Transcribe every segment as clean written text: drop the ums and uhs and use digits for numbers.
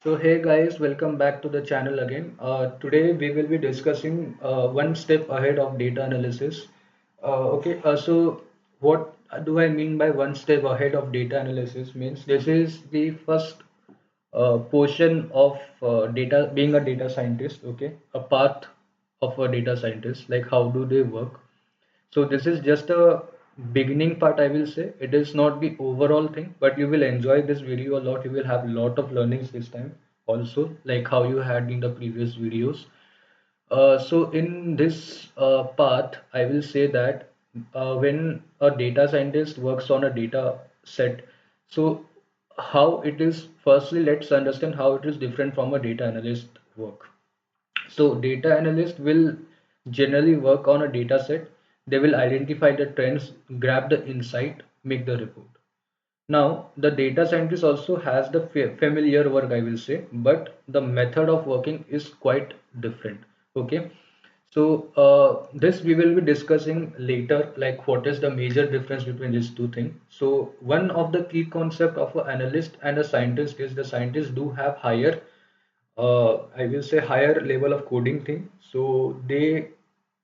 So hey guys, welcome back to the channel again. Today we will be discussing one step ahead of data analysis. So what do I mean by one step ahead of data analysis? Means this is the first portion of data being a data scientist. Okay, a path of a data scientist, like how do they work. So this is just a beginning part, I will say. It is not the overall thing, but you will enjoy this video a lot. You will have a lot of learnings this time also, like how you had in the previous videos. So in this path, I will say that when a data scientist works on a data set, so how it is, firstly, let's understand how it is different from a data analyst work. So data analyst will generally work on a data set. They will identify the trends, grab the insight, make the report. Now, the data scientist also has the familiar work, I will say, but the method of working is quite different. Okay. So, this we will be discussing later, like what is the major difference between these two things. So, one of the key concept of an analyst and a scientist is the scientists do have higher I will say higher level of coding thing. So they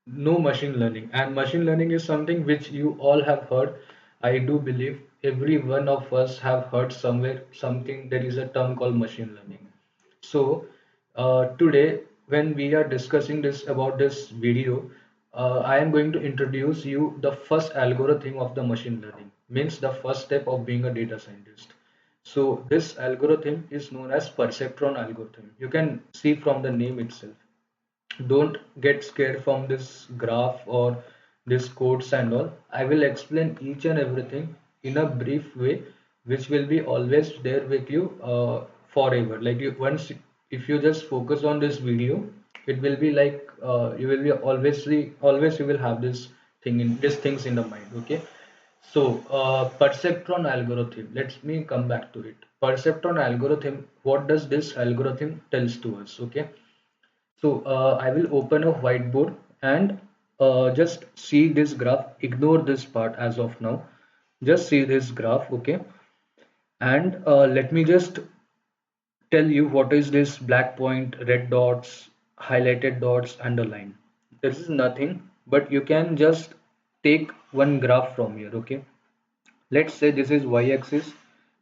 know machine learning, and machine learning is something which you all have heard. I do believe every one of us have heard somewhere something. There is a term called machine learning. So today, when we are discussing this about this video, I am going to introduce you the first algorithm of the machine learning, means the first step of being a data scientist. So this algorithm is known as perceptron algorithm. You can see from the name itself. Don't get scared from this graph or this codes and all. I will explain each and everything in a brief way, which will be always there with you forever. Like you once, if you just focus on this video, it will be like you will be always you will have this these things in the mind. Okay. So, perceptron algorithm, let me come back to it. Perceptron algorithm, what does this algorithm tells to us? Okay. So, I will open a whiteboard and just see this graph. Ignore this part as of now. Just see this graph. Okay. And let me just tell you what is this black point, red dots, highlighted dots, underline. This is nothing, but you can just take one graph from here. Okay. Let's say this is y-axis,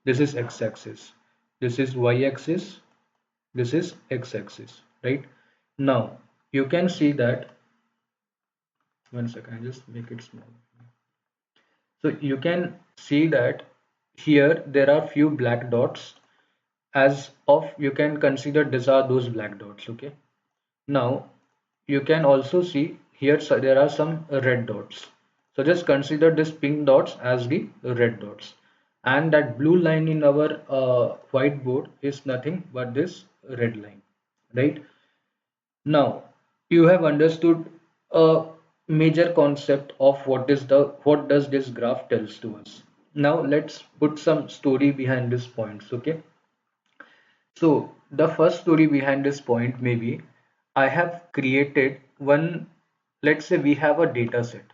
this is x-axis, this is y-axis, this is x-axis, right? Now you can see that, one second, I just make it small. So you can see that here there are few black dots. As of, you can consider these are those black dots. Okay. Now you can also see here, so there are some red dots. So just consider this pink dots as the red dots, and that blue line in our whiteboard is nothing but this red line, right? Now you have understood a major concept of what does this graph tells to us. Now let's put some story behind these points. Okay. So the first story behind this point may be I have created one, let's say we have a data set.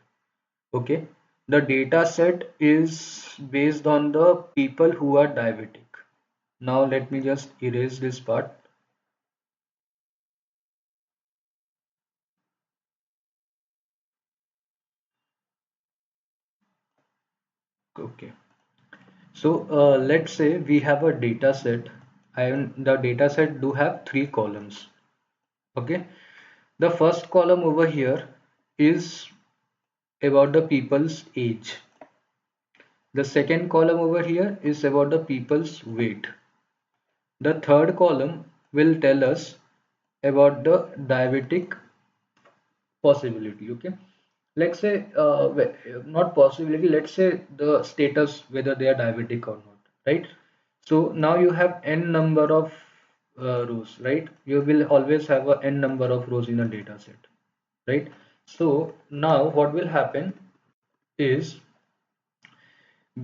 Okay. The data set is based on the people who are diabetic. Now let me just erase this part. Okay. So let's say we have a data set, and the data set do have three columns. Okay. The first column over here is about the people's age. The second column over here is about the people's weight. The third column will tell us about the diabetic possibility. Okay. Let's say, not possibility, let's say the status, whether they are diabetic or not, right? So now you have n number of rows, right? You will always have a n number of rows in a data set, right? So now what will happen is,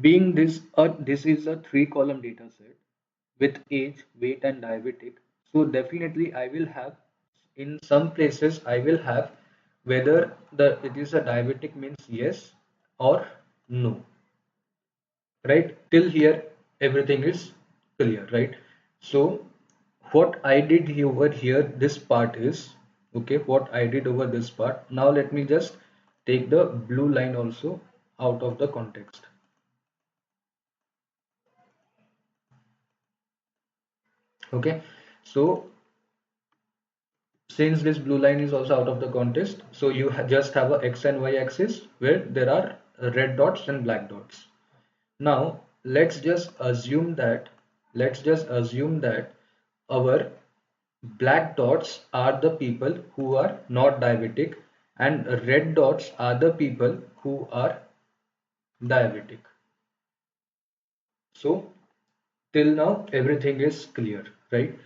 being this is a three column data set with age, weight, and diabetic. So definitely I will have, in some places I will have whether the it is a diabetic means yes or no, right? Till here everything is clear, right? So what I did over here, this part is, okay, what I did over this part. Now let me just take the blue line also out of the context. Okay, so since this blue line is also out of the context, so you just have a x and y axis where there are red dots and black dots. Now let's just assume that our black dots are the people who are not diabetic and red dots are the people who are diabetic. So till now everything is clear, right?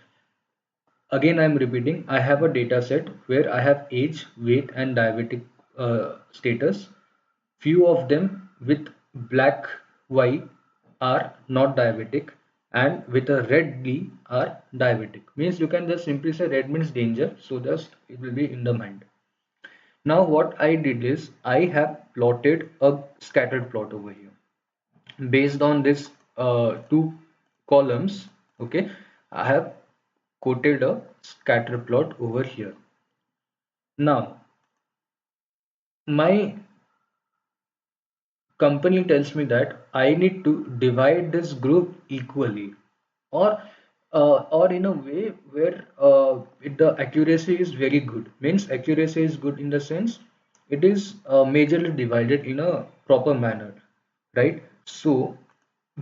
Again, I'm repeating, I have a data set where I have age, weight, and diabetic status. Few of them with black Y are not diabetic, and with a red D are diabetic. Means you can just simply say red means danger, so just it will be in the mind. Now what I did is I have plotted a scattered plot over here based on this two columns. Okay, I have quoted a scatter plot over here. Now my company tells me that I need to divide this group equally, or or in a way where the accuracy is very good. Means accuracy is good in the sense it is majorly divided in a proper manner, right? So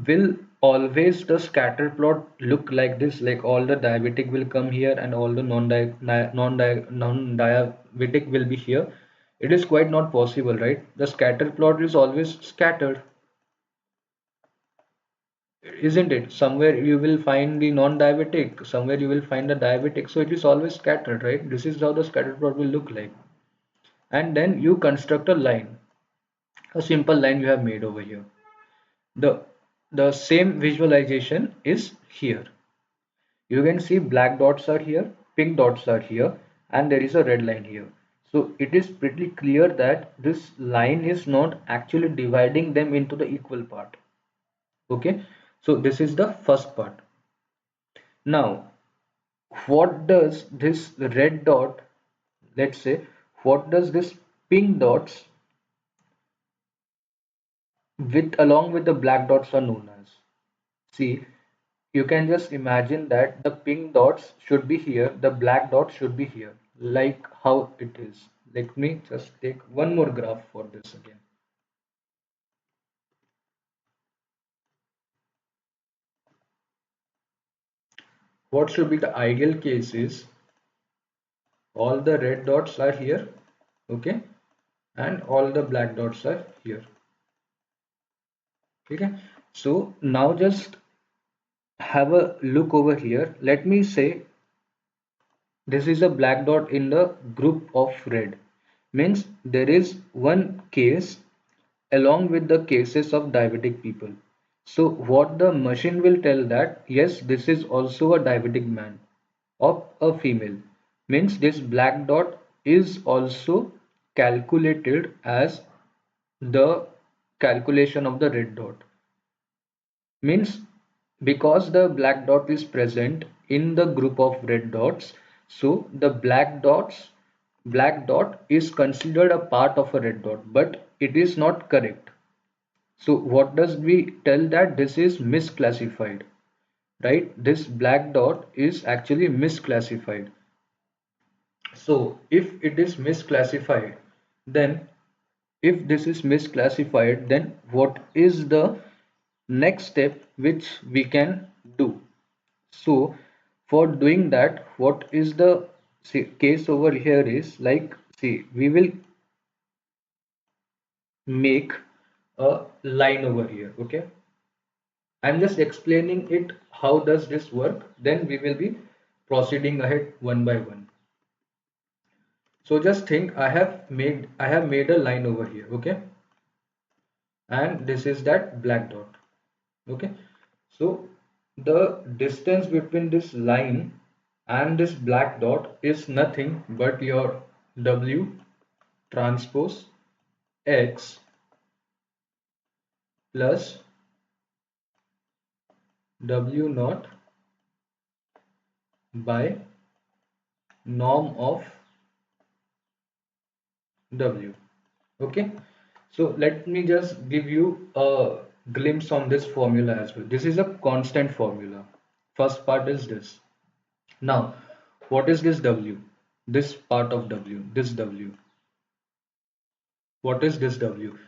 will always the scatter plot look like this, like all the diabetic will come here and all the non-diabetic will be here? It is quite not possible, right? The scatter plot is always scattered, isn't it? Somewhere you will find the non-diabetic, somewhere you will find the diabetic, so it is always scattered, right? This is how the scatter plot will look like. And then you construct a line, a simple line you have made over here. The same visualization is here. You can see black dots are here, pink dots are here, and there is a red line here. So it is pretty clear that this line is not actually dividing them into the equal part. Okay, so this is the first part. Now what does this red dot, let's say, what does this pink dots with along with the black dots are known as? See, you can just imagine that the pink dots should be here, the black dot should be here, like how it is. Let me just take one more graph for this again. What should be the ideal case is all the red dots are here, okay, and all the black dots are here. Okay, so now just have a look over here. Let me say this is a black dot in the group of red. Means there is one case along with the cases of diabetic people. So what the machine will tell that yes, this is also a diabetic man or a female. Means this black dot is also calculated as the calculation of the red dot. Means because the black dot is present in the group of red dots, so the black dot is considered a part of a red dot, but it is not correct. So what does we tell that this is misclassified, right? This black dot is actually misclassified. So if it is misclassified, then if this is misclassified, then what is the next step which we can do? So for doing that, what is the case over here is like, see, we will make a line over here, okay? I'm just explaining it, how does this work, then we will be proceeding ahead one by one. So just think, I have made a line over here, okay, and this is that black dot, okay. So the distance between this line and this black dot is nothing but your W transpose X plus W naught by norm of W. Okay, so let me just give you a glimpse on this formula as well. This is a constant formula. First part is this. Now, what is this W? This part of W, this W. What is this W?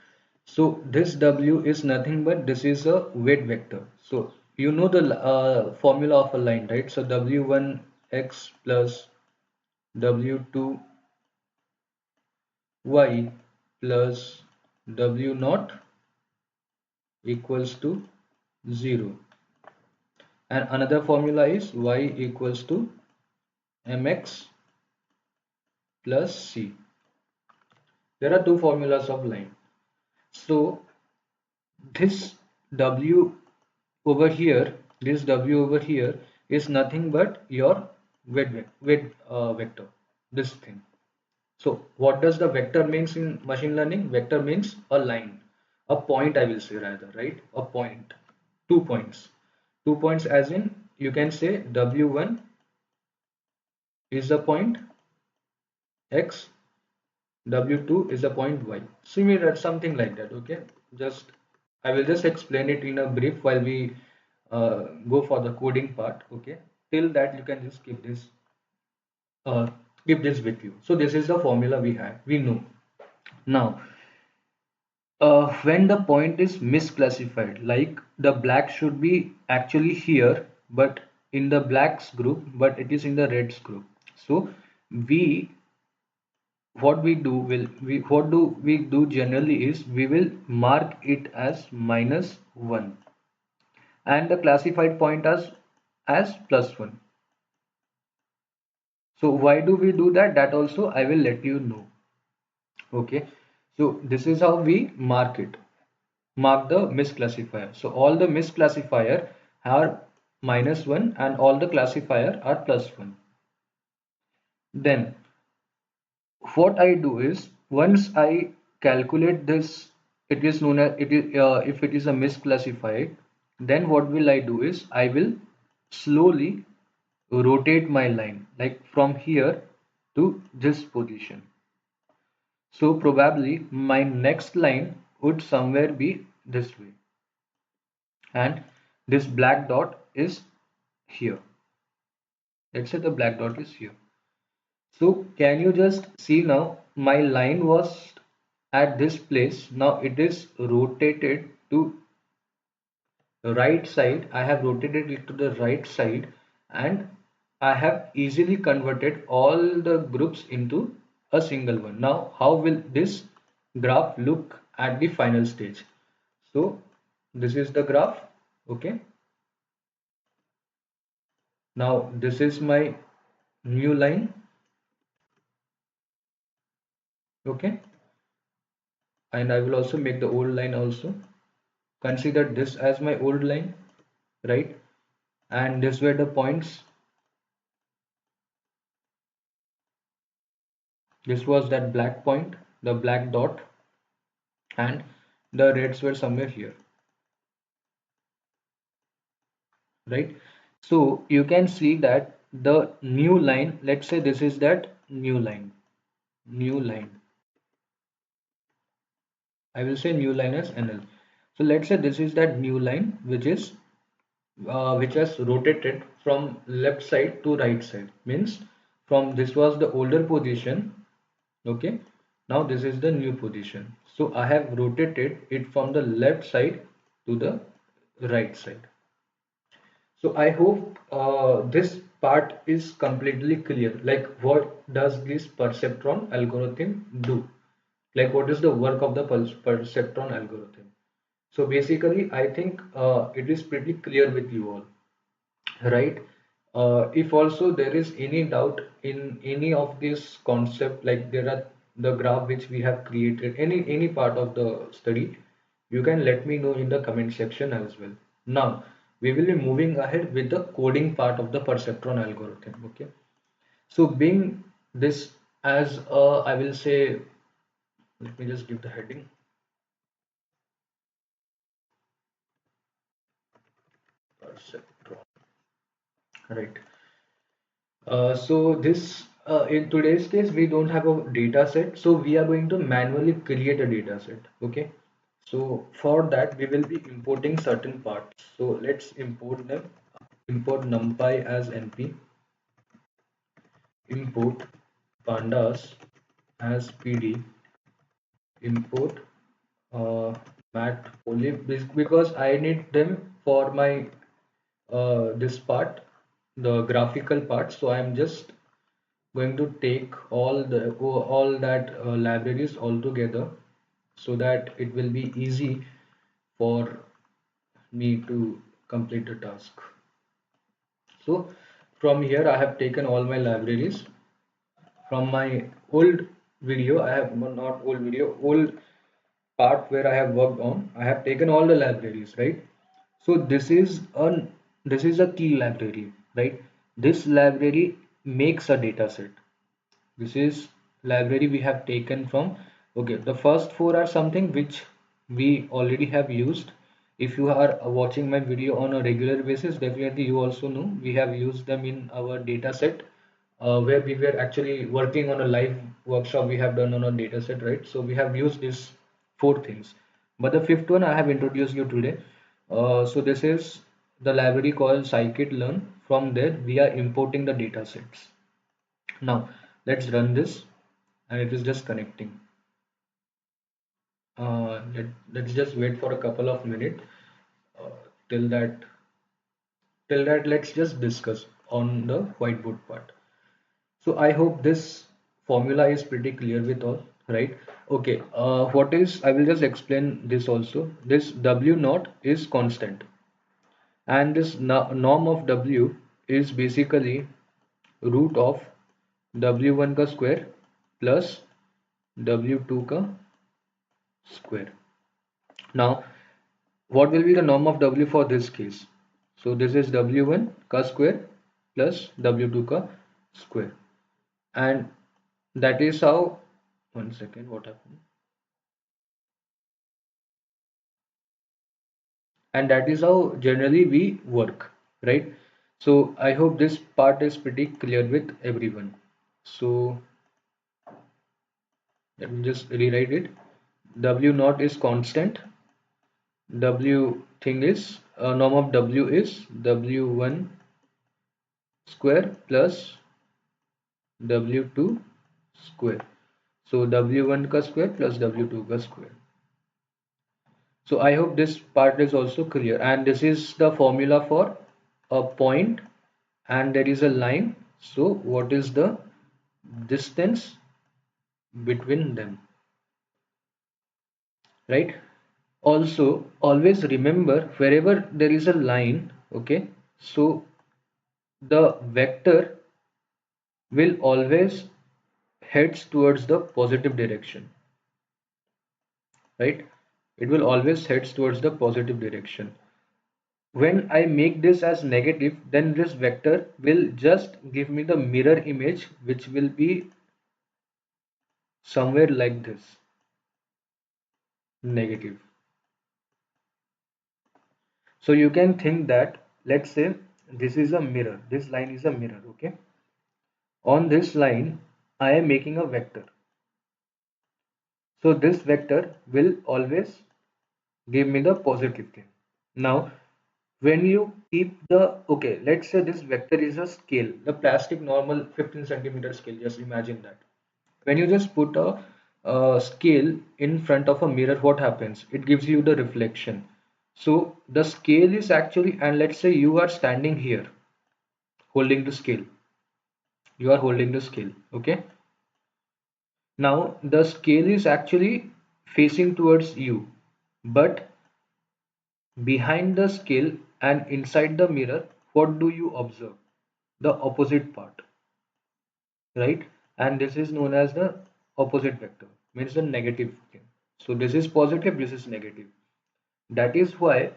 So this W is nothing but this is a weight vector. So you know the formula of a line, right? So W1 x plus W2 y plus W naught equals to 0. And another formula is y equals to mx plus c. There are two formulas of line. So this W over here, this W over here is nothing but your weight vector, this thing. So what does the vector means in machine learning? Vector means a line, a point, I will say rather, right? A point, 2 points. 2 points as in you can say W1 is the point X, W2 is the point Y. Similar, something like that, okay? Just I will just explain it in a brief while we go for the coding part, okay? Till that you can just uh, keep this with you. So this is the formula we have, we know. Now, when the point is misclassified, like the black should be actually here, but in the blacks group, but it is in the reds group. So we what we do will we what do we do generally is we will mark it as -1 and the classified point as +1. So why do we do that? That also I will let you know. Okay, so this is how we mark it. Mark the misclassifier. So all the misclassifier are -1 and all the classifier are +1. Then what I do is once I calculate this, it is known as it is if it is a misclassified, then what will I do is I will slowly rotate my line like from here to this position. So probably my next line would somewhere be this way, and this black dot is here. Let's say the black dot is here. So can you just see now my line was at this place. Now it is rotated to the right side. I have rotated it to the right side and I have easily converted all the groups into a single one. Now how will this graph look at the final stage? So this is the graph. Okay. Now this is my new line. Okay. And I will also make the old line also. Consider this as my old line, right? And this were the points. This was that black point, the black dot, and the reds were somewhere here, right? So you can see that the new line, let's say this is that new line. I will say new line as NL. So let's say this is that new line which has rotated from left side to right side. Means from this was the older position. Okay, now this is the new position. So I have rotated it from the left side to the right side. So I hope this part is completely clear, like what does this perceptron algorithm do, like what is the work of the perceptron algorithm. So basically I think it is pretty clear with you all, right? If also there is any doubt in any of this concept, like there are the graph which we have created, any part of the study, you can let me know in the comment section as well. Now we will be moving ahead with the coding part of the perceptron algorithm. Okay, so being this as I will say, let me just give the heading perceptron, right? So this in today's case we don't have a data set, so we are going to manually create a data set. Okay. So for that we will be importing certain parts. So let's import them. Import numpy as np. Import pandas as pd. Import mat only because I need them for my this part, the graphical part. So I'm just going to take all that libraries all together so that it will be easy for me to complete the task. So from here I have taken all my libraries from my old video. I have not old video, old part where I have worked on. I have taken all the libraries, right? So this is a key library, right? This library makes a data set. This is library we have taken from. Okay, the first four are something which we already have used. If you are watching my video on a regular basis, definitely you also know we have used them in our data set, where we were actually working on a live workshop we have done on a data set, right? So we have used these four things, but the fifth one I have introduced you today. So this is the library called scikit-learn. From there we are importing the data sets. Now let's run this, and it is just connecting. Let's just wait for a couple of minutes. Uh, till that, let's just discuss on the whiteboard part. So I hope this formula is pretty clear with all, right? Okay. What is? I will just explain this also. This W naught is constant, and this norm of W is basically root of W1 का square plus W2 का square. Now, what will be the norm of W for this case? So this is W1 ka square plus W2 ka square. And that is how, one second, what happened? And that is how generally we work, right? So I hope this part is pretty clear with everyone. So let me just rewrite it. W naught is constant. W thing is, norm of W is W1 square plus W2 square. So W1 का square plus W2 का square. So I hope this part is also clear. And this is the formula for a point and there is a line. So what is the distance between them, right? Also, always remember wherever there is a line, okay, so the vector will always heads towards the positive direction, right? It will always heads towards the positive direction. When I make this as negative, then this vector will just give me the mirror image, which will be somewhere like this, negative. So you can think that, let's say this is a mirror, this line is a mirror, okay? On this line, I am making a vector. So this vector will always give me the positive thing. Now, when you keep the, okay, let's say this vector is a scale, the plastic normal 15 centimeter scale, just imagine that. When you just put a scale in front of a mirror, what happens? It gives you the reflection. So the scale is actually, and let's say you are standing here holding the scale. You are holding the scale, okay? Now the scale is actually facing towards you, but behind the scale and inside the mirror, what do you observe? The opposite part, right? And this is known as the opposite vector, means the negative thing. So this is positive, this is negative. That is why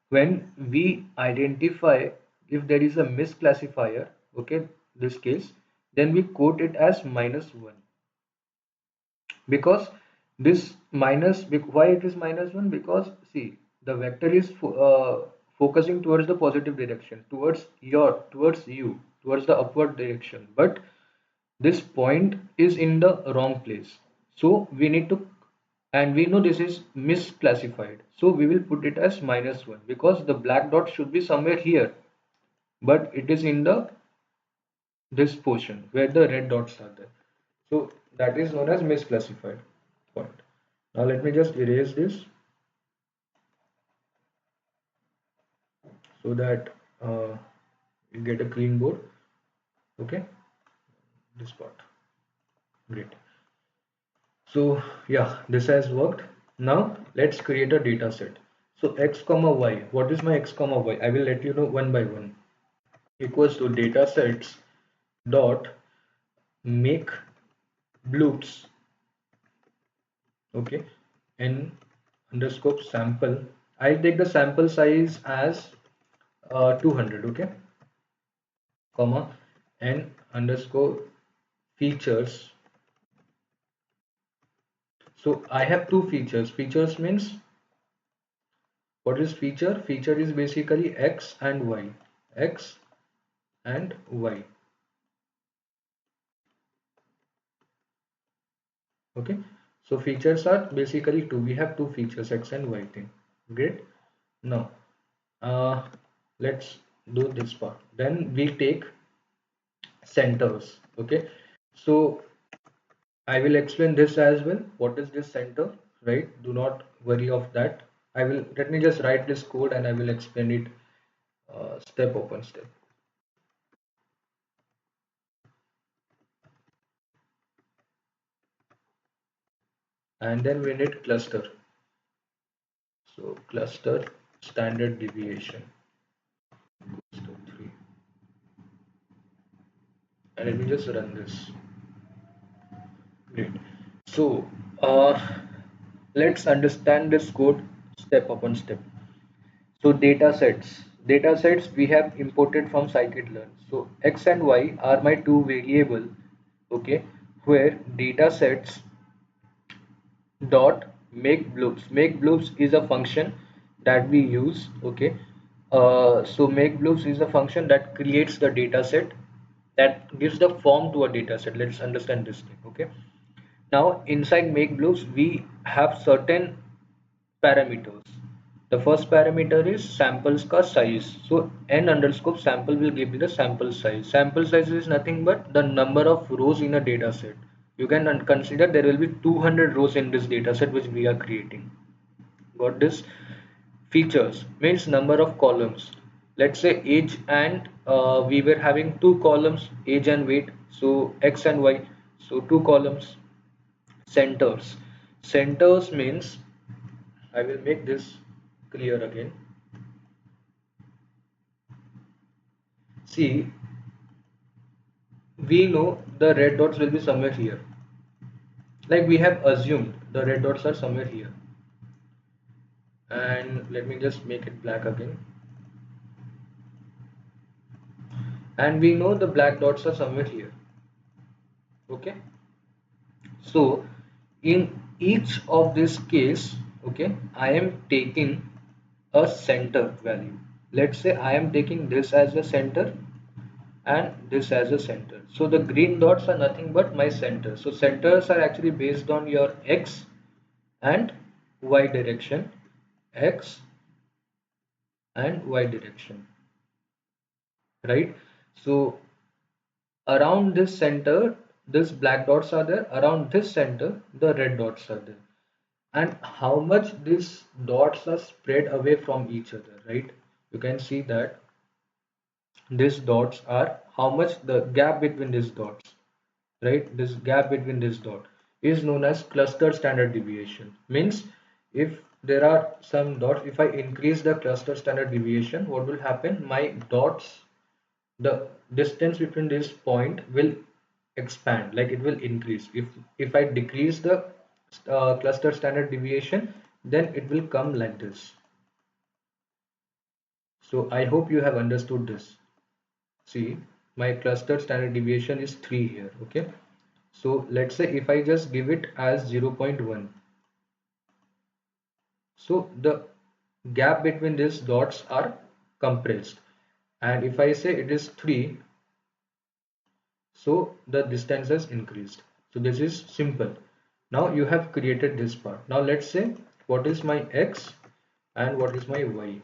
when we identify if there is a misclassifier, okay, this case, then we quote it as -1, because this why it is -1, because see, the vector is focusing towards the positive direction, towards you. towards the upward direction, but this point is in the wrong place. So we need to, and we know this is misclassified. So we will put it as -1 because the black dot should be somewhere here, but it is in the this portion where the red dots are there. So that is known as misclassified point. Now let me just erase this so that you get a clean board. Okay, this part. Great. So yeah, this has worked. Now let's create a data set. So x comma y. What is my x comma y? I will let you know one by one. Equals to data sets dot make bloops. Okay, n underscore sample. I'll take the sample size as 200. Okay, comma n underscore features. So I have two features. Features means, what is feature? Feature is basically x and y. X and y. Okay, so features are basically two. We have two features, x and y thing. Great. Now uh, let's do this part. Then we take centers. Okay, so I will explain this as well. What is this center, right? Do not worry of that. I will, let me just write this code and I will explain it step upon step. And then we need cluster. So cluster standard deviation equals to 3. And let me just run this. Great. So let's understand this code step upon step. So data sets we have imported from scikit-learn. So x and y are my two variable, okay, where data sets dot make bloops. Make bloops is a function that we use, okay. So make bloops is a function that creates the data set, that gives the form to a data set. Let's understand this thing, okay. Now inside make bloops we have certain parameters. The first parameter is samples ka size. So n underscore sample will give you the sample size. Sample size is nothing but the number of rows in a data set. You can consider there will be 200 rows in this data set which we are creating. Got this? Features means number of columns. Let's say age and we were having two columns, age and weight. So x and y. So two columns. Centers. Centers means, I will make this clear again. See, we know the red dots will be somewhere here. Like we have assumed the red dots are somewhere here. And let me just make it black again. And we know the black dots are somewhere here. Okay. So in each of this case, okay, I am taking a center value. Let's say I am taking this as a center and this as a center. So the green dots are nothing but my center. So centers are actually based on your x and y direction, x and y direction, right? So around this center, this black dots are there. Around this center, the red dots are there. And how much these dots are spread away from each other, right? You can see that these dots are how much the gap between these dots, right? This gap between this dot is known as cluster standard deviation. Means if there are some dots, if I increase the cluster standard deviation, what will happen? My dots, the distance between this point will expand, like it will increase. If I decrease the cluster standard deviation, then it will come like this. So I hope you have understood this. See, my cluster standard deviation is 3 here, okay. So let's say if I just give it as 0.1, so the gap between these dots are compressed. And if I say it is 3, so the distance has increased. So this is simple. Now you have created this part. Now let's say what is my x and what is my y.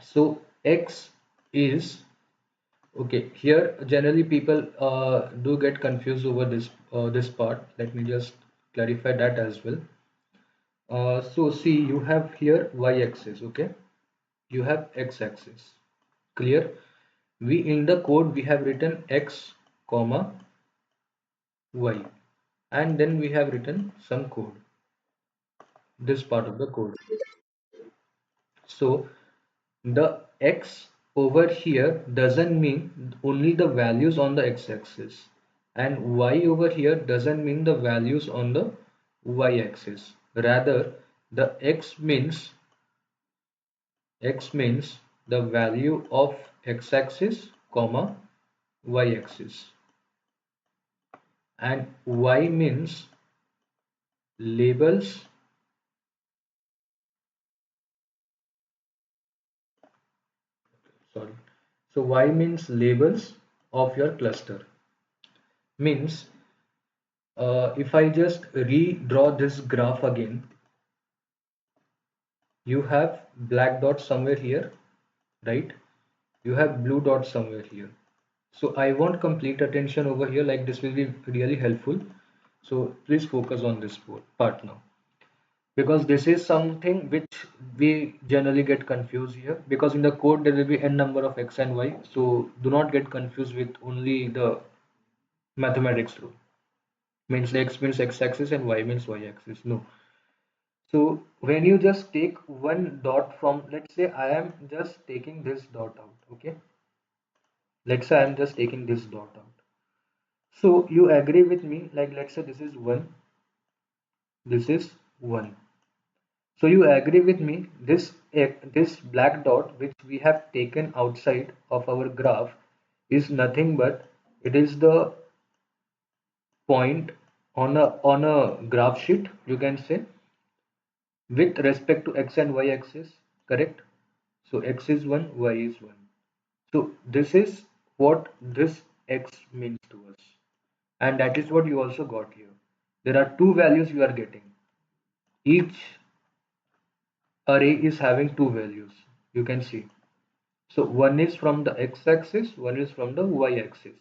So x is, okay, here generally people do get confused over this part. Let me just clarify that as well. So see, you have here y-axis, okay? You have x-axis. Clear? We in the code we have written x, comma y, and then we have written some code. This part of the code. So the x over here doesn't mean only the values on the x-axis, and y over here doesn't mean the values on the y-axis. Rather, the x means the value of x-axis, comma y-axis, and y means labels. Sorry. So y means labels of your cluster. Means if I just redraw this graph again, you have black dot somewhere here, right? You have blue dot somewhere here. So I want complete attention over here, like this will be really helpful. So please focus on this part now, because this is something which we generally get confused here, because in the code there will be n number of x and y. So do not get confused with only the mathematics rule. Means x means x-axis and y means y-axis. No. So when you just take one dot from, let's say I am just taking this dot out, okay? Let's say I am just taking this dot out. So you agree with me, like let's say this is 1, this is 1. So you agree with me, this black dot which we have taken outside of our graph is nothing but it is the point on a graph sheet, you can say, with respect to x and y axis, correct? So x is 1, y is 1. So this is what this x means to us, and that is what you also got here. There are two values you are getting. Each array is having two values, you can see. So one is from the x-axis, one is from the y-axis.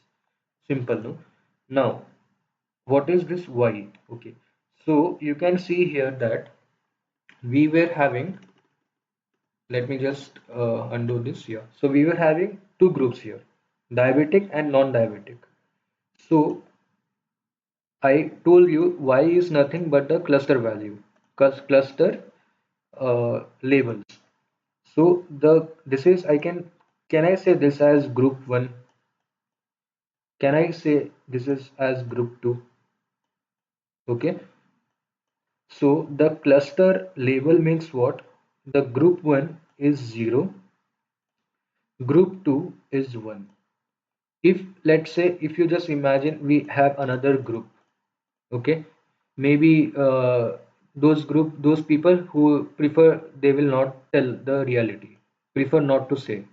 Simple, no? Now, what is this y? Okay, so you can see here that we were having, let me just undo this here. So we were having two groups here, diabetic and non-diabetic. So I told you y is nothing but the cluster value, cluster labels. So this is, can I say this as group 1? Can I say this is as group 2? Okay. So the cluster label means what? The group 1 is 0, group 2 is 1. If let's say if you just imagine we have another group, okay, maybe those people who prefer, they will not tell the reality, prefer not to say.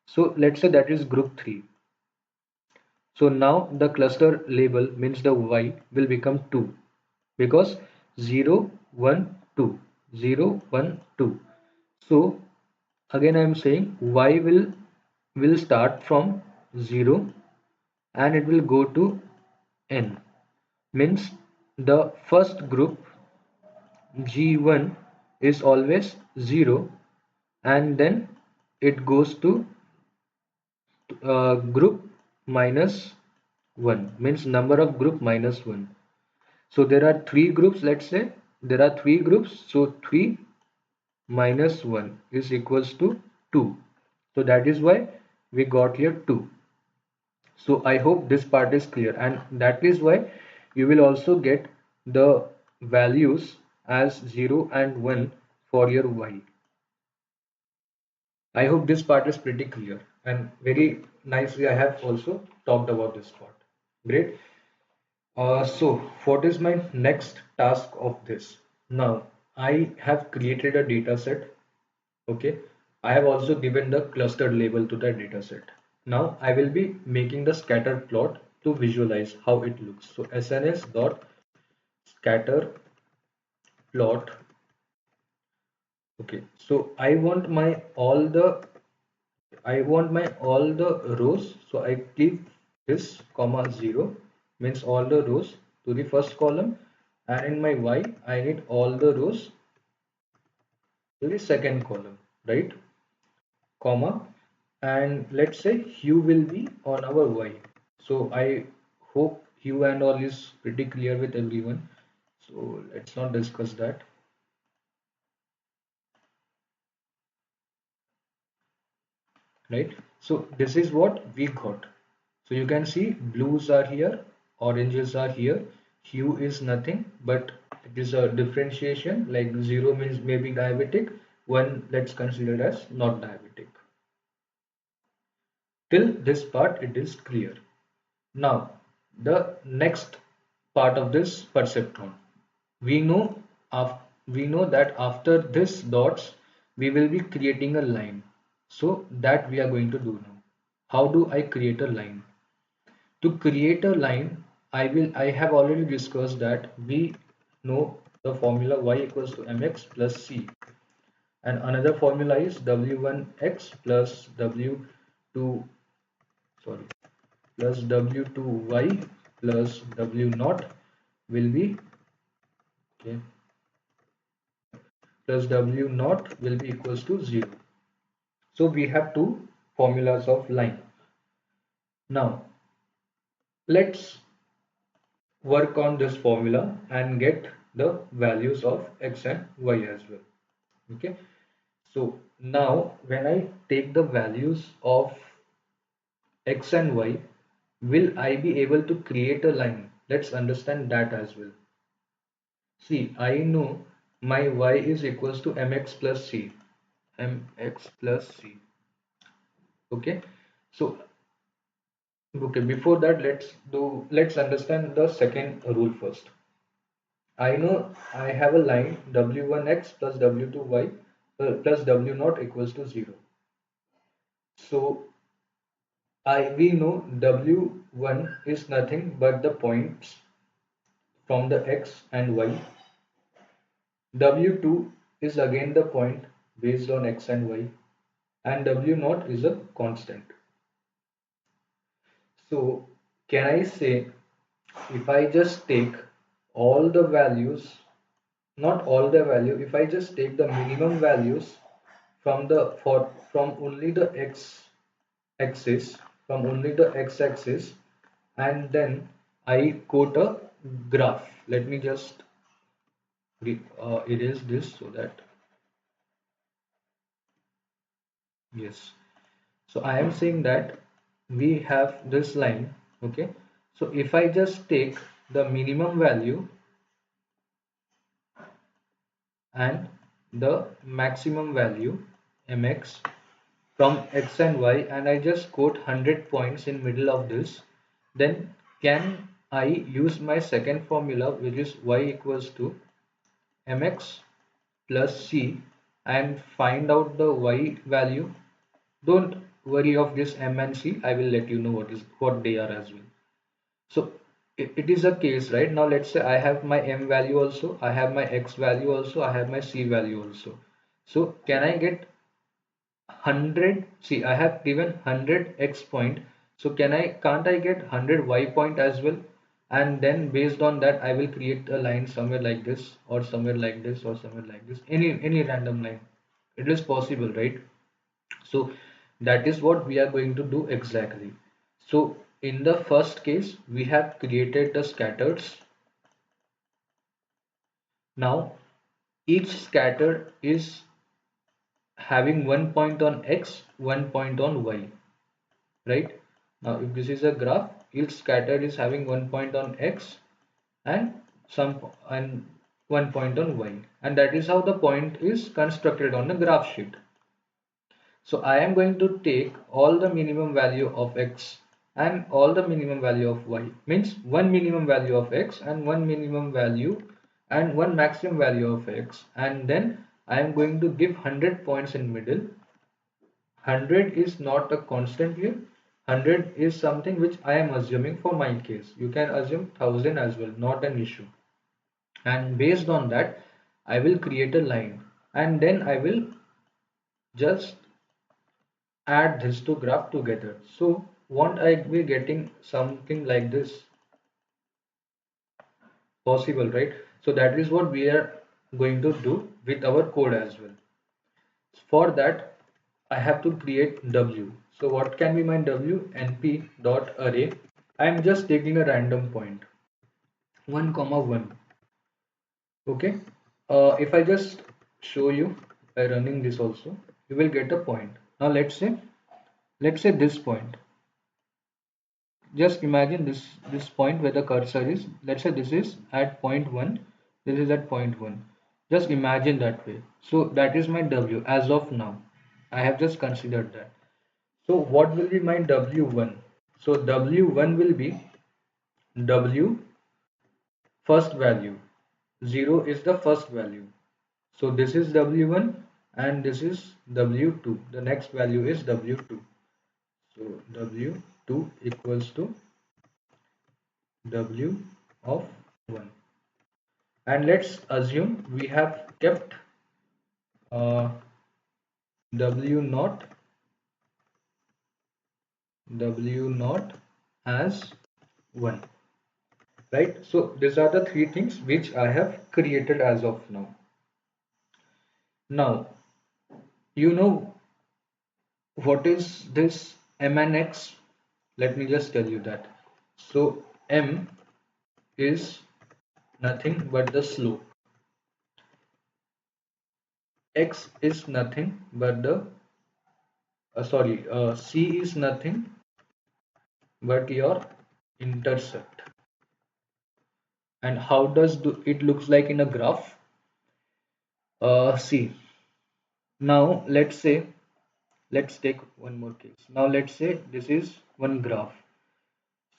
So let's say that is group 3. So now the cluster label means the y will become 2, because 0 1 2, 0 1 2. So again I am saying y will start from 0 and it will go to n, means the first group G1 is always 0, and then it goes to group minus 1, means number of group minus 1. So there are three groups, let's say there are three groups, so 3 minus 1 is equals to 2. So that is why we got here 2. So I hope this part is clear, and that is why you will also get the values as 0 and 1 for your y. I hope this part is pretty clear, and very nicely I have also talked about this part. Great. So what is my next task of this? Now I have created a data set. Okay. I have also given the clustered label to that data set. Now I will be making the scatter plot to visualize how it looks. So SNS dot scatter plot. Okay, so I want my all the rows. So I keep this comma 0 means all the rows to the first column, and in my Y I need all the rows to the second column, right? Comma, and let's say hue will be on our Y. So I hope hue and all is pretty clear with everyone. So let's not discuss that, right? So this is what we got. So you can see blues are here, oranges are here, hue is nothing, but it is a differentiation, like 0 means maybe diabetic, 1 let's consider as not diabetic. Till this part it is clear. Now the next part of this perceptron. We know we know that after this dots we will be creating a line. So that we are going to do now. How do I create a line? To create a line, I have already discussed that we know the formula y equals to mx plus c, and another formula is w1x plus w2 sorry plus w2y plus w naught will be okay plus w naught will be equals to 0. So we have two formulas of line. Now let's work on this formula and get the values of x and y as well. Okay, so now when I take the values of x and y, will I be able to create a line? Let's understand that as well. See, I know my y is equals to mx plus c, mx plus c. Okay, so okay, before that let's understand the second rule first. I know I have a line w1x plus w2y plus w naught equals to 0. So we know w1 is nothing but the points from the x and y. W2 is again the point based on x and y, and w naught is a constant. So can I say, if I just take all the values, not all the value, if I just take the minimum values from the for from only the x axis, from only the x axis, and then I quote a graph. Let me just erase this so that yes. So I am saying that we have this line. Okay, so if I just take the minimum value and the maximum value mx from x and y, and I just quote 100 points in middle of this, then can I use my second formula, which is y equals to mx plus c, and find out the y value? Don't worry of this m and c, I will let you know what they are as well. So it is a case, right? Now let's say I have my m value also, I have my x value also, I have my c value also. So can I get 100? See, I have given 100 x point, so can't I get 100 y point as well? And then based on that I will create a line somewhere like this, or somewhere like this, or somewhere like this, any random line. It is possible, right? So that is what we are going to do exactly. So in the first case we have created the scatters. Now each scatter is having one point on x, one point on y, right? Now if this is a graph, each scatter is having one point on x and and one point on y, and that is how the point is constructed on the graph sheet. So I am going to take all the minimum value of x and all the minimum value of y, means one minimum value of x and one minimum value and one maximum value of x, and then I am going to give 100 points in middle. 100 is not a constant here, 100 is something which I am assuming for my case. You can assume 1000 as well, not an issue. And based on that, I will create a line and then I will just add this to graph together. So won't I be getting something like this possible, right? So that is what we are going to do with our code as well. For that, I have to create W. So what can be my W? np dot array. I am just taking a random point 1 comma 1. Okay. If I just show you by running this also, you will get a point. Now let's say this point. Just imagine this point where the cursor is. Let's say this is at point 1, this is at point 1. Just imagine that way. So that is my W as of now. I have just considered that. So what will be my W1? So W1 will be W first value. 0 is the first value. So this is W1 and this is W2. The next value is W2. So W2 equals to W of 1. And let's assume we have kept uh, W naught as 1. Right? So these are the three things which I have created as of now. Now, you know what is this M and X? Let me just tell you that. So M is nothing but the slope. X is nothing but the C is nothing but your intercept. And how does it looks like in a graph? See, now let's take one more case. Now let's say this is one graph.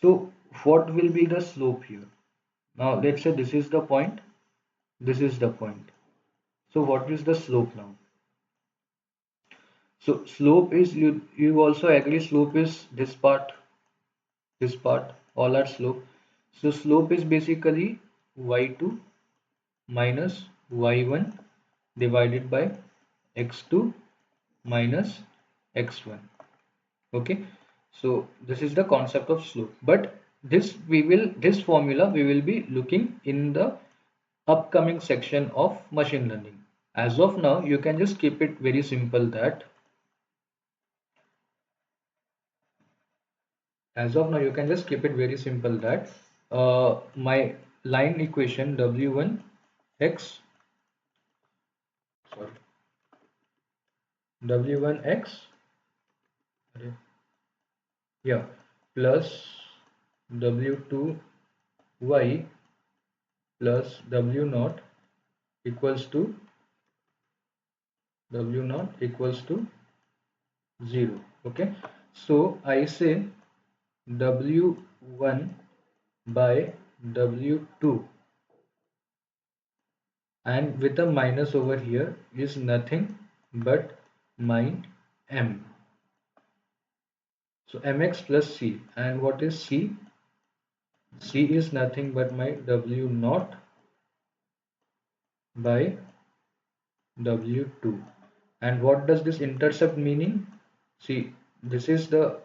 So what will be the slope here? Now let's say this is the point, this is the point. So what is the slope now? So slope is, you also agree, slope is this part, all are slope. So slope is basically y2 minus y1 divided by x2 minus x1. Okay, so this is the concept of slope, but this formula we will be looking in the upcoming section of machine learning. As of now, you can just keep it very simple that my line equation w1 x sorry w1 x yeah plus w2 y plus w naught equals to 0. Okay, so I say w1 by w2 and with a minus over here is nothing but my m. So mx plus c, and what is c? C is nothing but my w naught by w2. And what does this intercept meaning? See, this is the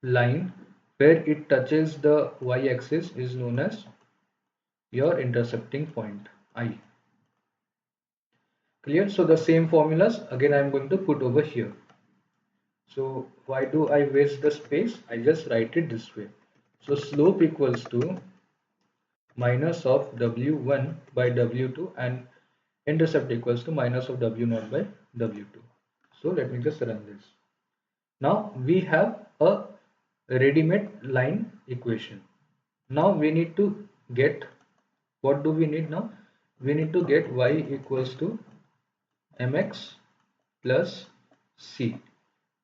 line where it touches the y-axis is known as your intercepting point I. Clear? So the same formulas again I am going to put over here. So why do I waste the space? I just write it this way. So slope equals to minus of w1 by w2 and intercept equals to minus of w0 by w2. So let me just run this. Now we have a ready-made line equation. Now we need to get, what do we need now? We need to get y equals to mx plus c.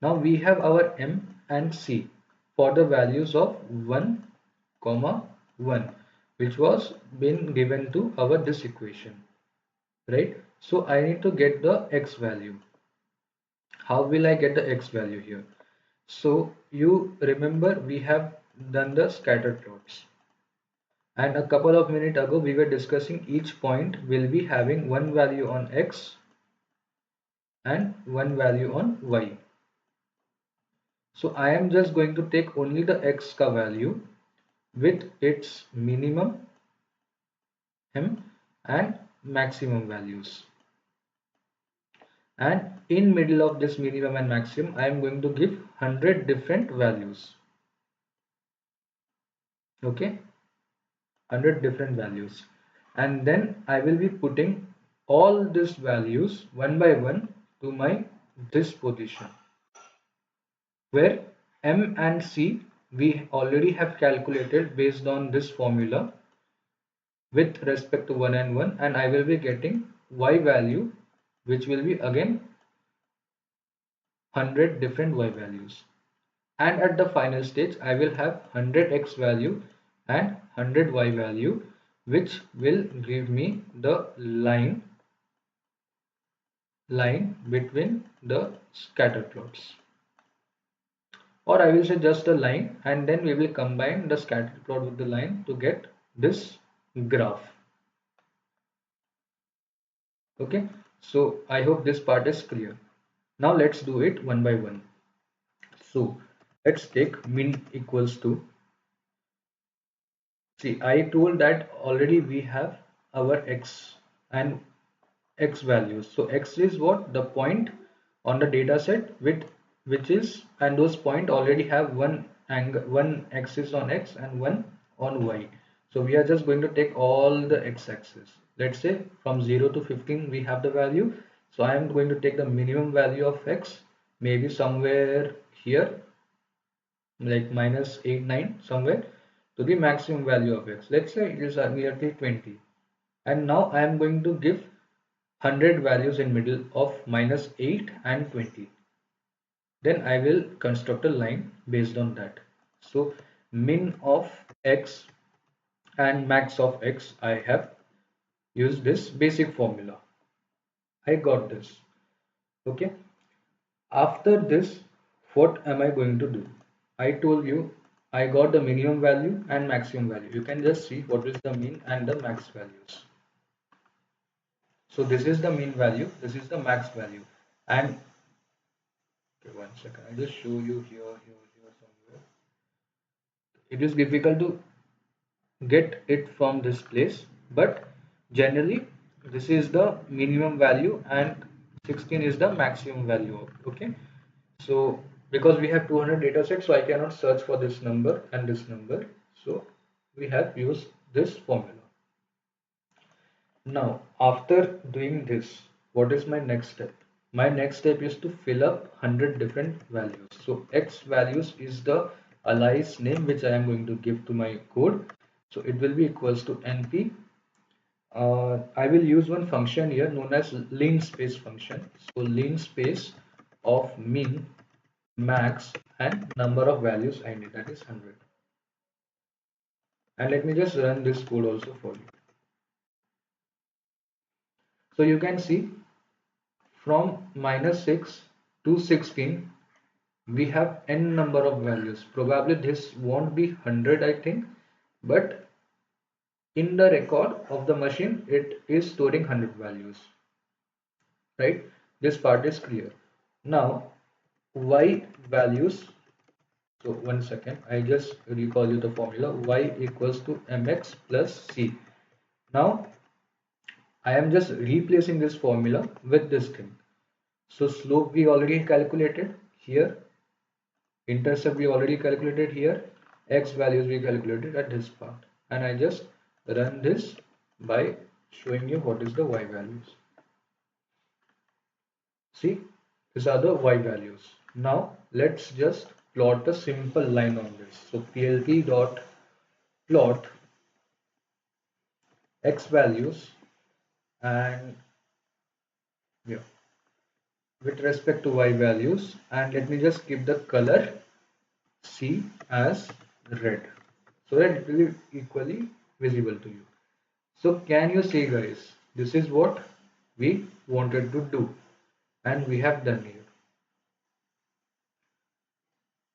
Now we have our m and c for the values of 1 comma 1, which was been given to our this equation, right? So I need to get the x value. How will I get the x value here? So you remember we have done the scattered plots. And a couple of minutes ago we were discussing each point will be having one value on x and one value on y. So I am just going to take only the x ka value with its minimum and maximum values. And in middle of this minimum and maximum, I am going to give 100 different values. Okay, 100 different values. And then I will be putting all these values one by one to my this position, where M and C we already have calculated based on this formula with respect to 1 and 1, and I will be getting Y value which will be again 100 different Y values. And at the final stage I will have 100 X value and 100 Y value, which will give me the line between the scatter plots, or I will say just a line, and then we will combine the scatter plot with the line to get this graph. Okay, so I hope this part is clear. Now let's do it one by one. So let's take min equals to, see, I told that already we have our x and x values. So x is what? The point on the data set with which is, and those point already have one angle, one axis on x and one on y. So we are just going to take all the x axis. Let's say from 0 to 15 we have the value. So I am going to take the minimum value of x, maybe somewhere here, like minus 8 9 somewhere, to the maximum value of x. Let's say it is nearly 20. And now I am going to give 100 values in middle of minus 8 and 20. Then I will construct a line based on that. So min of x and max of x, I have used this basic formula. I got this. Okay. After this, what am I going to do? I told you I got the minimum value and maximum value. You can just see what is the mean and the max values. So this is the mean value, this is the max value. And okay, one second, I'll just show you here somewhere. It is difficult to get it from this place, but generally this is the minimum value and 16 is the maximum value. Okay, so because we have 200 data sets, so I cannot search for this number and this number, so we have used this formula. Now, after doing this, what is my next step? My next step is to fill up 100 different values. So X values is the alias name which I am going to give to my code. So it will be equals to NP. I will use one function here known as linspace function. So linspace of min, max, and number of values I need, that is 100. And let me just run this code also for you. So you can see from minus 6 to 16 we have n number of values. Probably this won't be 100, I think, but in the record of the machine it is storing 100 values, right? This part is clear. Now y values, so one second, I just recall you the formula. Y equals to mx plus c. Now I am just replacing this formula with this thing. So slope we already calculated here, intercept we already calculated here, x values we calculated at this part, and I just run this by showing you what is the y values. See, these are the y values. Now let's just plot a simple line on this. So plp dot plot x values and, yeah, with respect to y values, and let me just keep the color C as red so that it will be equally visible to you. So can you see, guys, this is what we wanted to do and we have done here.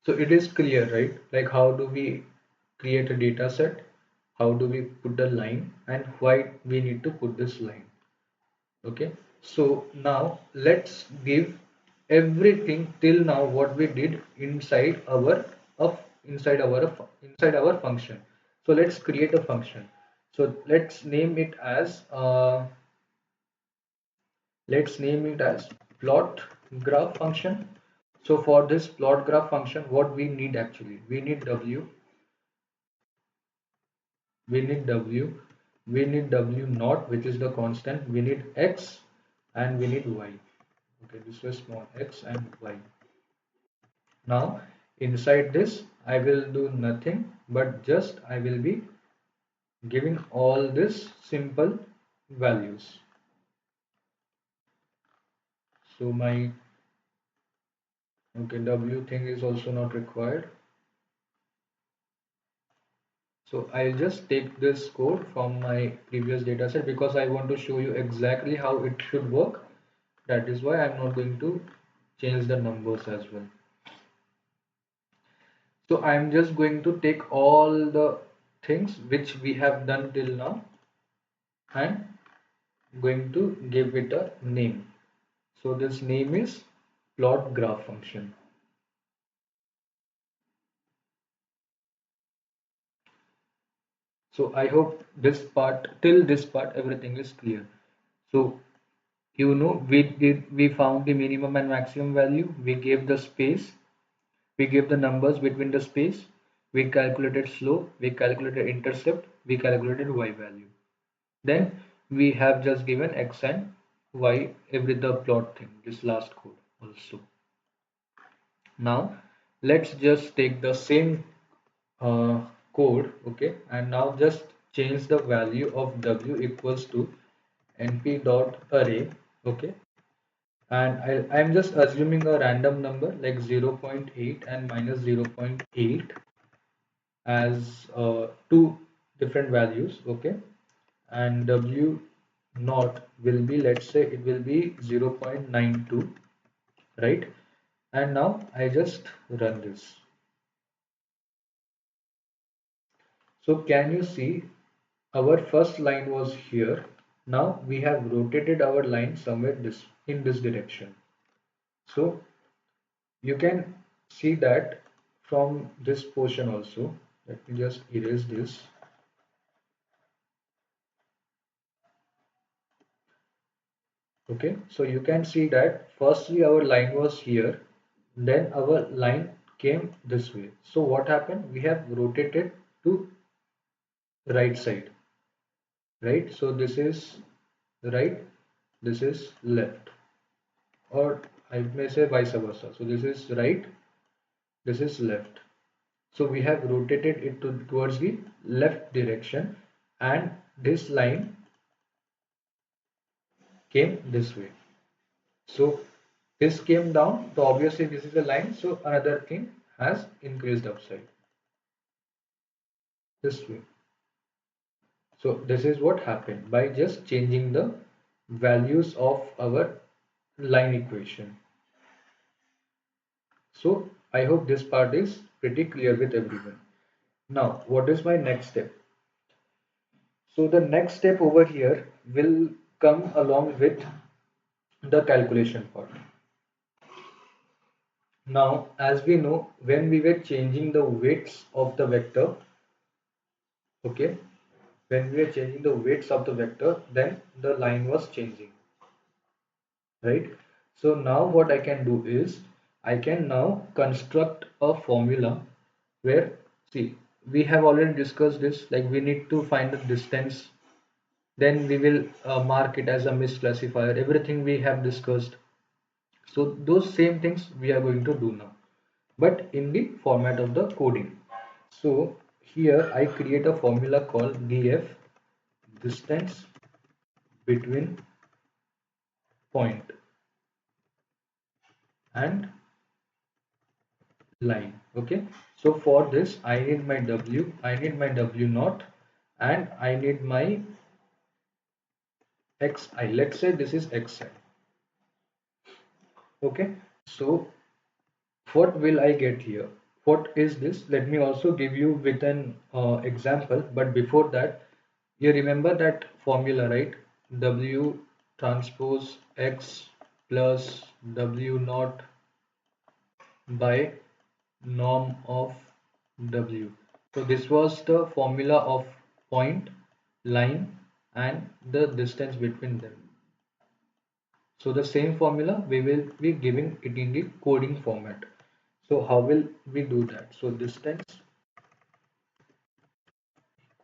So it is clear, right? Like how do we create a data set? How do we put a line and why we need to put this line? Okay. So now let's give everything till now what we did of inside our function. So let's create a function. So let's name it as plot graph function. So for this plot graph function, what we need actually, we need W, we need W naught, which is the constant, we need X, and we need Y. Okay, this was small x and Y. Now inside this, I will do nothing but just I will be giving all this simple values. So my okay W thing is also not required. So I'll just take this code from my previous dataset because I want to show you exactly how it should work. That is why I'm not going to change the numbers as well. So I'm just going to take all the things which we have done till now and going to give it a name. So this name is plot graph function. So I hope till this part everything is clear. So we found the minimum and maximum value, we gave the space, we gave the numbers between the space, we calculated slope, we calculated intercept, we calculated y value. Then we have just given x and y every the plot thing, this last code also. Now let's just take the same code, okay, and now just change the value of w equals to np dot array, okay, and I'm just assuming a random number like 0.8 and minus 0.8 as two different values, okay, and w naught will be, let's say it will be 0.92, right? And now I just run this. So can you see our first line was here. Now we have rotated our line somewhere this in this direction. So you can see that from this portion also. Let me just erase this. Okay, so you can see that firstly our line was here, then our line came this way. So what happened? We have rotated to right side, right? So this is right, this is left, or I may say vice versa. So this is right, this is left. So we have rotated it towards the left direction, and this line came this way. So this came down, so obviously this is a line, so another thing has increased upside this way. So this is what happened by just changing the values of our line equation. So I hope this part is pretty clear with everyone. Now, what is my next step? So the next step over here will come along with the calculation part. Now, as we know, when we were changing the weights of the vector, okay, when we were changing the weights of the vector, then the line was changing, right? So now what I can do is I can now construct a formula where, see, we have already discussed this, like we need to find the distance, then we will mark it as a misclassifier, everything we have discussed. So those same things we are going to do now, but in the format of the coding. So here I create a formula called df, distance between point and line, okay. So for this I need my w naught, and I need my xi, let's say this is xi, okay. So what will I get here? what is this? Let me also give you with an example. But before that, you remember that formula, right? W transpose X plus W naught by norm of W. So this was the formula of point, line, and the distance between them. So the same formula we will be giving it in the coding format. So how will we do that? So distance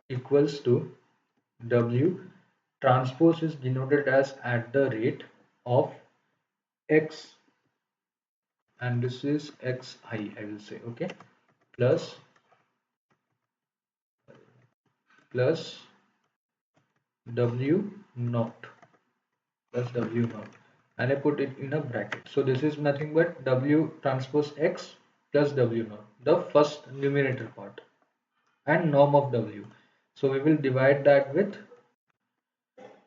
equals to W transpose is denoted as at the rate of X, and this is I will say, okay, plus plus W naught plus W naught, and I put it in a bracket. So this is nothing but W transpose X plus W naught, the first numerator part, and norm of W. So we will divide that with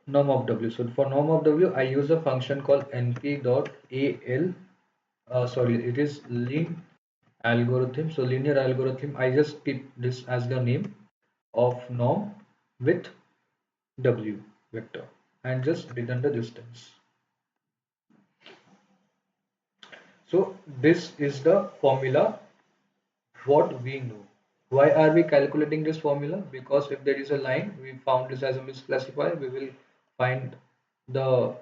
norm of W. So for norm of W, I use a function called np.al. Sorry, it is lin algorithm. So linear algorithm, I just keep this as the name of norm with W vector and just return the distance. So this is the formula what we know. Why are we calculating this formula? Because if there is a line, we found this as a misclassifier, we will find the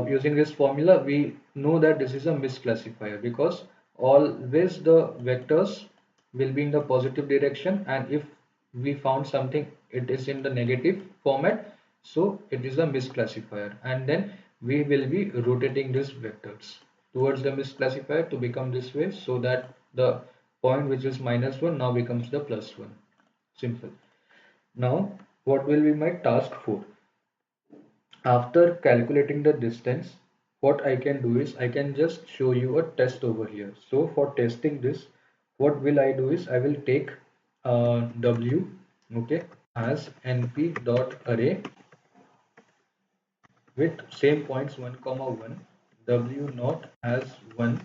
using this formula, we know that this is a misclassifier because always the vectors will be in the positive direction, and if we found something it is in the negative format, so it is a misclassifier, and then we will be rotating these vectors towards the misclassifier to become this way, so that the point which is -1 now becomes the +1. Simple. Now what will be my task 4? After calculating the distance, what I can do is I can just show you a test over here. So for testing this, what will I do is I will take W, okay, as np dot array with same points 1 comma 1, W naught as 1,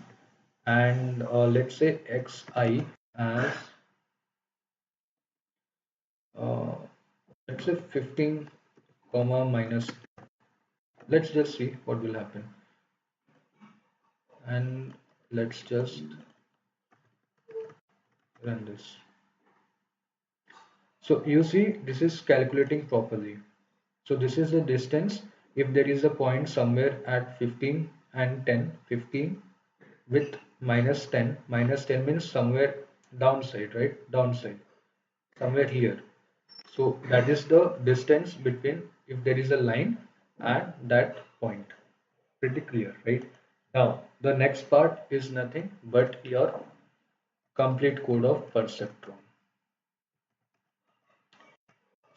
and let's say xi as uh, let's say 15 comma minus. Let's just see what will happen, and let's just run this. So you see this is calculating properly. So this is the distance if there is a point somewhere at 15 and 10, 15 with -10. -10 means somewhere downside, right? Downside, somewhere here. So that is the distance between if there is a line and that point. Pretty clear, right? Now the next part is nothing but your complete code of Perceptron.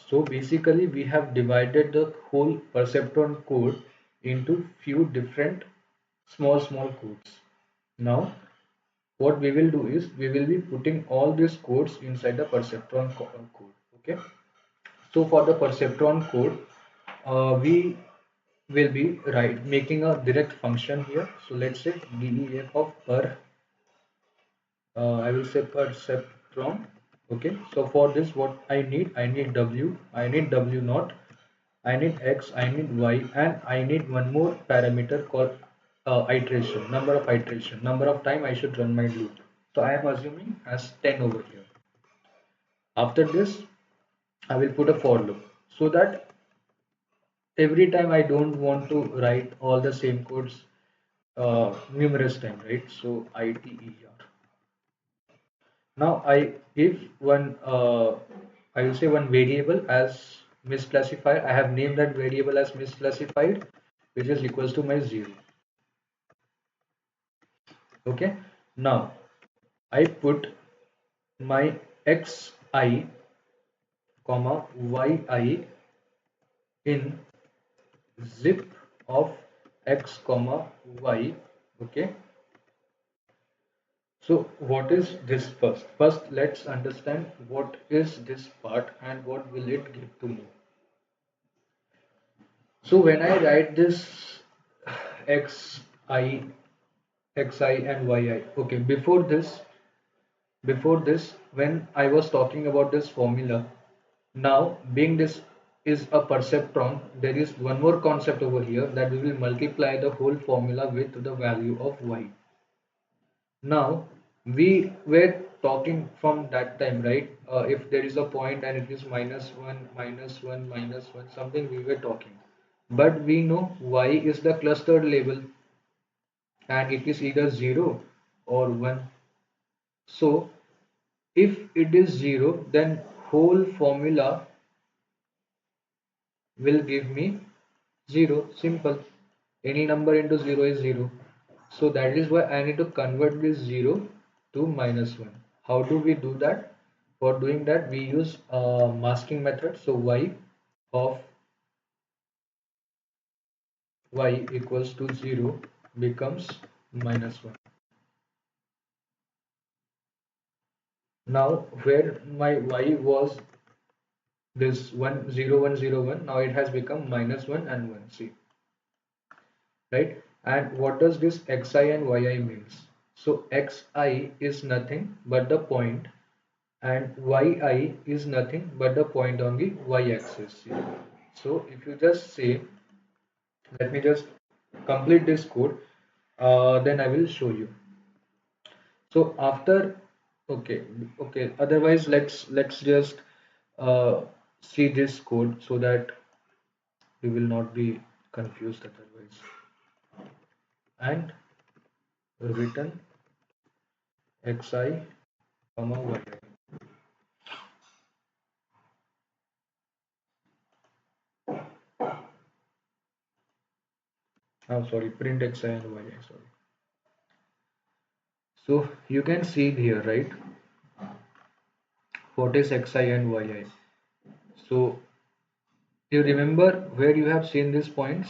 So basically we have divided the whole Perceptron code into few different small codes. Now what we will do is we will be putting all these codes inside the Perceptron code. Okay. So for the Perceptron code, we will be making a direct function here. So let's say def of per, I will say Perceptron. Okay. So for this, what I need W, I need W naught, I need X, I need Y, and I need one more parameter called iteration, number of time I should run my loop. So I am assuming as 10 over here. After this, I will put a for loop so that every time I don't want to write all the same codes numerous times, right? So iter. Now I give one, I will say one variable as misclassified. I have named that variable as misclassified, which is equals to my 0. Okay. Now I put my xi comma yi in zip of x comma y. Okay. So what is this first? First, let's understand what is this part and what will it give to me. So when I write this x i and yi, okay, before this before this, when I was talking about this formula, now being this is a perceptron, there is one more concept over here, that we will multiply the whole formula with the value of y. Now we were talking from that time, right? If there is a point and it is -1, -1, -1, something we were talking. But we know y is the clustered label and it is either 0 or 1. So if it is 0, then whole formula will give me 0. Simple. Any number into 0 is 0. So that is why I need to convert this 0 to -1. How do we do that? For doing that, we use a masking method. So y of y equals to 0 becomes -1. Now where my y was this 1 0 1 0 1, now it has become -1 and 1. See, right? And what does this xi and yi means? So xi is nothing but the point and yi is nothing but the point on the y-axis. So if you just say, let me just complete this code, then I will show you. So after, okay, okay. Otherwise, let's just uh, see this code so that we will not be confused otherwise. And return xi comma yi. Oh, sorry, print xi and yi. Sorry. So you can see here, right? What is xi and yi? So you remember where you have seen these points?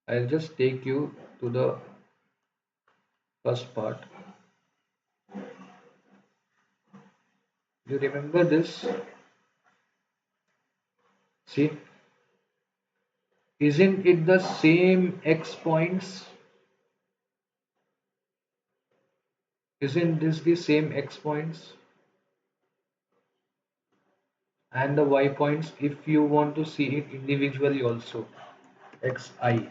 I'll just take you to the first part. You remember this? See, isn't it the same x points? Isn't this the same x points? And the y points, if you want to see it individually also, xi.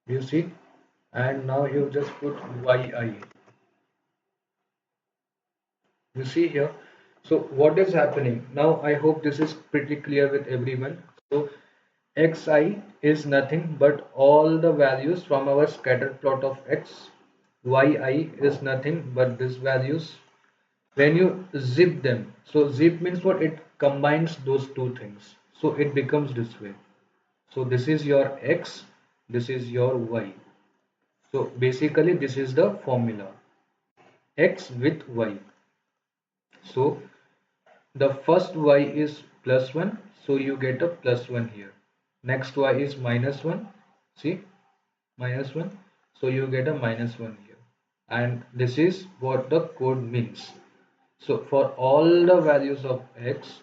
You see? And now you just put yi. You see here? So what is happening? Now I hope this is pretty clear with everyone. So xi is nothing but all the values from our scatter plot of x. Yi is nothing but these values. When you zip them, so zip means what? It combines those two things. So it becomes this way. So this is your x, this is your y. So basically this is the formula, x with y. So the first y is +1, so you get a +1 here. Next y is -1, see, -1, so you get a -1 here. And this is what the code means. So for all the values of x,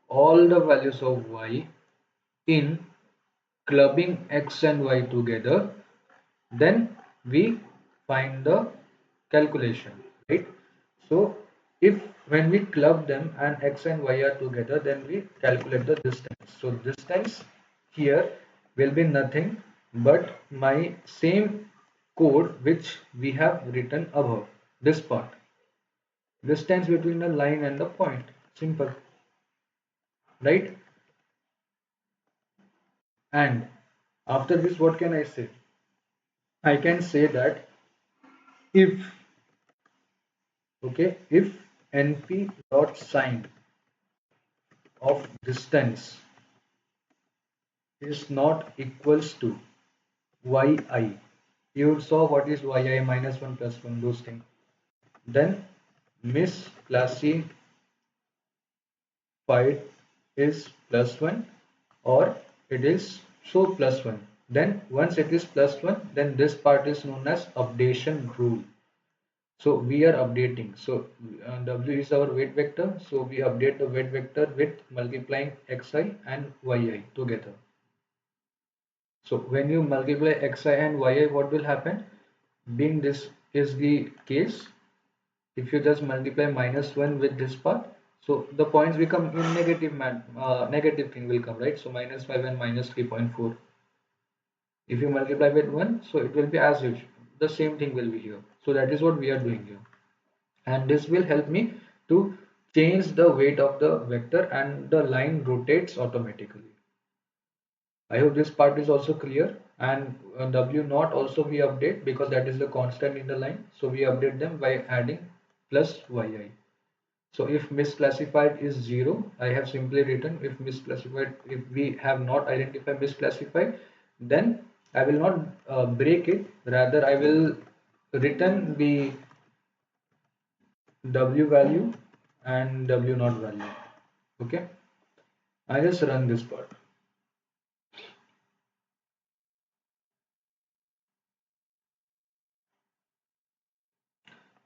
all the values of y in clubbing x and y together, then we find the calculation, right? So if when we club them and x and y are together, then we calculate the distance. So distance here will be nothing but my same code which we have written above, this part, distance between the line and the point. Simple, right? And after this, what can I say? I can say that if, okay, if np dot sign of distance is not equals to yi, you saw what is yi, -1 +1, those things, then misclassified is +1 or it is so +1. Then once it is +1, then this part is known as updation rule. So we are updating. So w is our weight vector. So we update the weight vector with multiplying xi and yi together. So when you multiply xi and yi, what will happen? Being this is the case, if you just multiply -1 with this part, so the points become in negative negative thing will come, right? So -5 and -3.4. If you multiply with 1, so it will be as usual. The same thing will be here. So that is what we are doing here. And this will help me to change the weight of the vector and the line rotates automatically. I hope this part is also clear, and W naught also we update because that is the constant in the line. So we update them by adding plus yi. So if misclassified is 0, I have simply written if misclassified, if we have not identified misclassified, then I will not break it. Rather, I will return the W value and W naught value. Okay. I just run this part.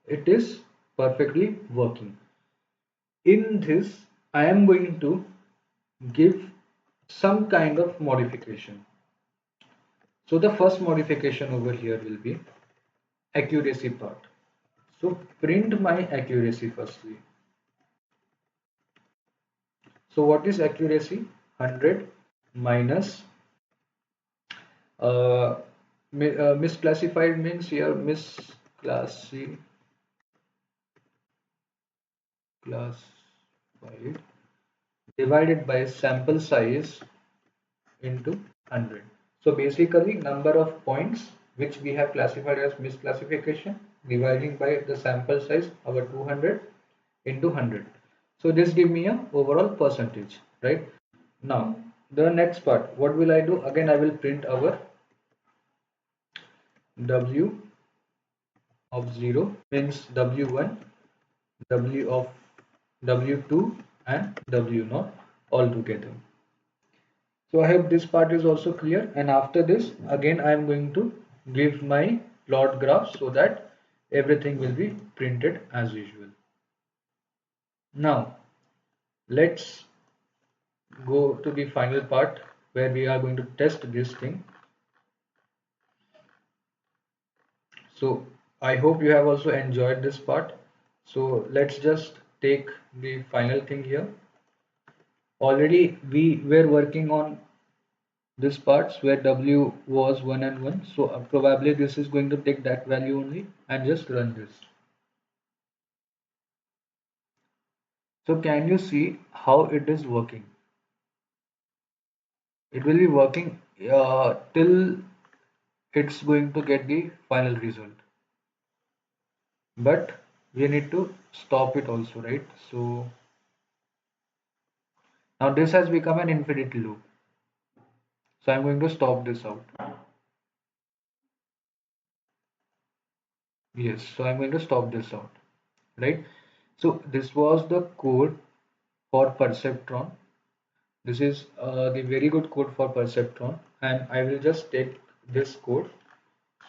It is perfectly working. In this, I am going to give some kind of modification. So the first modification over here will be accuracy part. So print my accuracy firstly. So what is accuracy? 100 minus uh, misclassified means here misclassified divided by sample size into 100. So basically number of points which we have classified as misclassification dividing by the sample size our 200 into 100. So this give me a overall percentage, right? Now the next part, what will I do? Again I will print our W of 0 means W1, W of W2 and W0 all together. So I hope this part is also clear, and after this again I am going to give my plot graph so that everything will be printed as usual. Now let's go to the final part where we are going to test this thing. So I hope you have also enjoyed this part. So let's just take the final thing here. Already we were working on this parts where W was 1 and 1. So probably this is going to take that value only and just run this. So can you see how it is working? It will be working till it's going to get the final result. But we need to stop it also, right? So now this has become an infinity loop. So I'm going to stop this out. Yes, so I'm going to stop this out, right? So this was the code for Perceptron. This is the very good code for Perceptron, and I will just take this code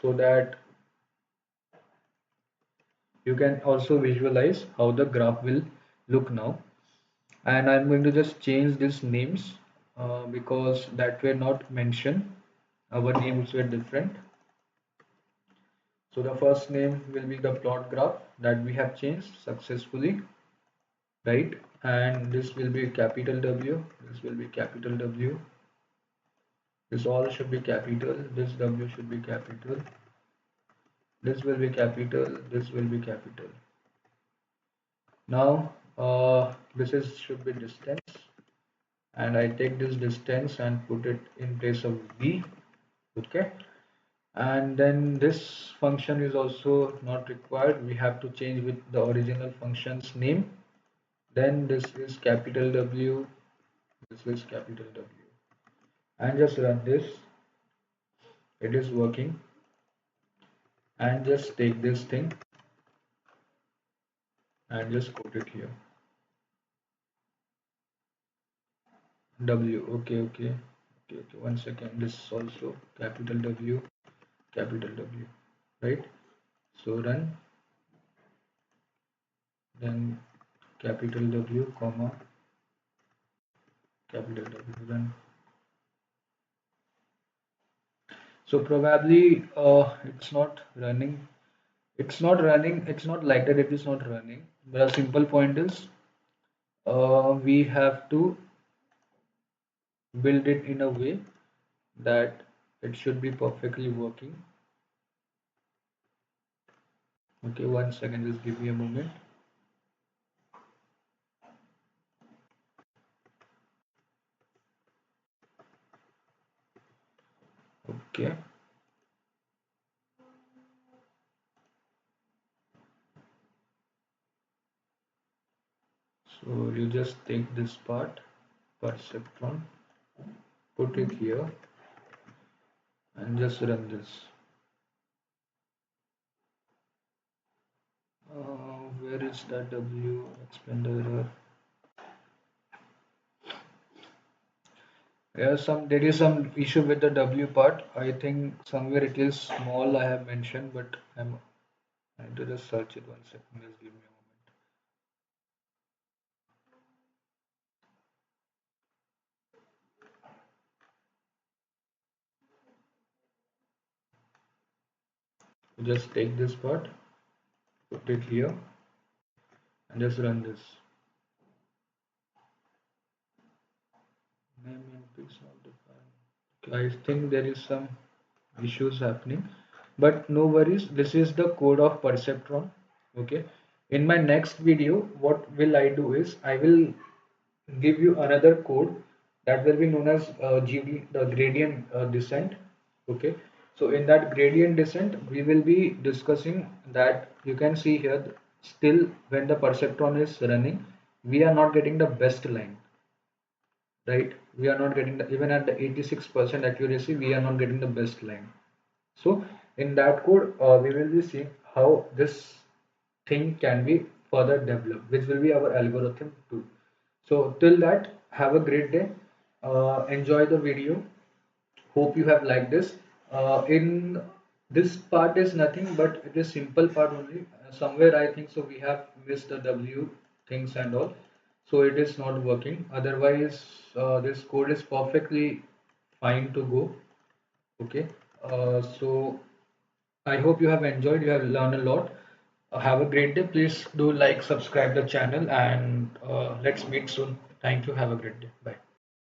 so that you can also visualize how the graph will look now. And I'm going to just change these names because that were not mentioned. Our names were different. So the first name will be the plot graph that we have changed successfully, right? And this will be capital W, this will be capital W, this all should be capital, this W should be capital, this will be capital, this will be capital. Now this is should be distance, and I take this distance and put it in place of V. Okay, and then this function is also not required, we have to change with the original function's name. Then this is capital W, this is capital W, and just run this. It is working. And just take this thing and just put it here. W, okay, 1 second. This also capital W, right? So run, then capital W, comma, capital W, run. So probably it's not running. It's not running. It's not like that. It is not running. The simple point is we have to build it in a way that it should be perfectly working. Okay, 1 second. Just give me a moment. Okay. So you just take this part, Perceptron, put it here, and just run this. Where is that W expander? There is some issue with the W part. I think somewhere it is small. I have mentioned, but I'm trying to just search it. 1 second. Just give me a moment. Just take this part, put it here, and just run this. Name in piece not defined. I think there is some issues happening, but no worries. This is the code of Perceptron. Okay. In my next video, what will I do is I will give you another code that will be known as GD, the gradient descent. Okay. So in that gradient descent, we will be discussing that you can see here still when the perceptron is running, we are not getting the best line, right? We are not getting the, even at the 86% accuracy, we are not getting the best line. So in that code, we will be seeing how this thing can be further developed, which will be our algorithm too. So till that, have a great day. Enjoy the video. Hope you have liked this. In this part is nothing but it is simple part only. Somewhere I think so we have missed the W things and all. So it is not working. Otherwise, this code is perfectly fine to go. Okay. So I hope you have enjoyed. You have learned a lot. Have a great day. Please do like, subscribe the channel, and let's meet soon. Thank you. Have a great day. Bye.